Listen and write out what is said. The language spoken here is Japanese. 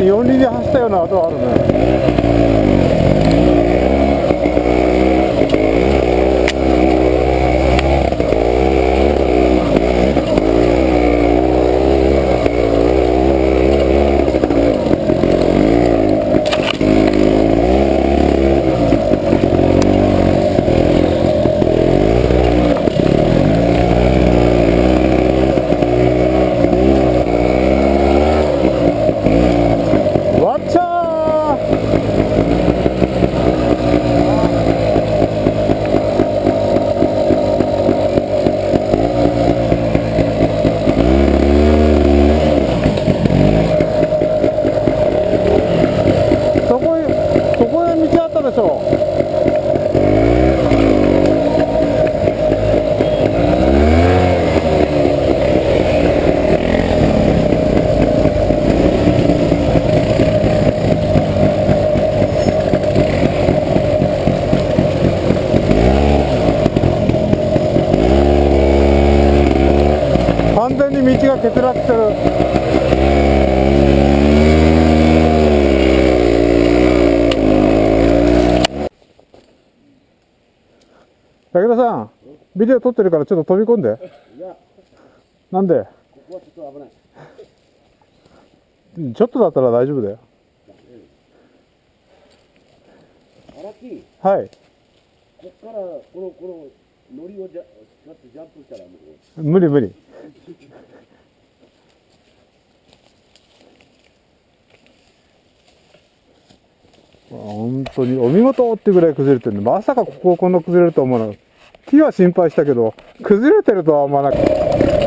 四輪で走ったような跡があるね。完全に道が欠落してる。武田さん、ビデオ撮ってるからちょっと飛び込んで。いや、なんで？ここはちょっと危ない。ちょっとだったら大丈夫だよ。荒木、はい。こっからこの乗りをじゃだってジャンプしたらもう。無理無理。本当にお見事ってぐらい崩れてるんで、まさかここんな崩れるとは思わなかった。木は心配したけど、崩れてるとは思わなかった。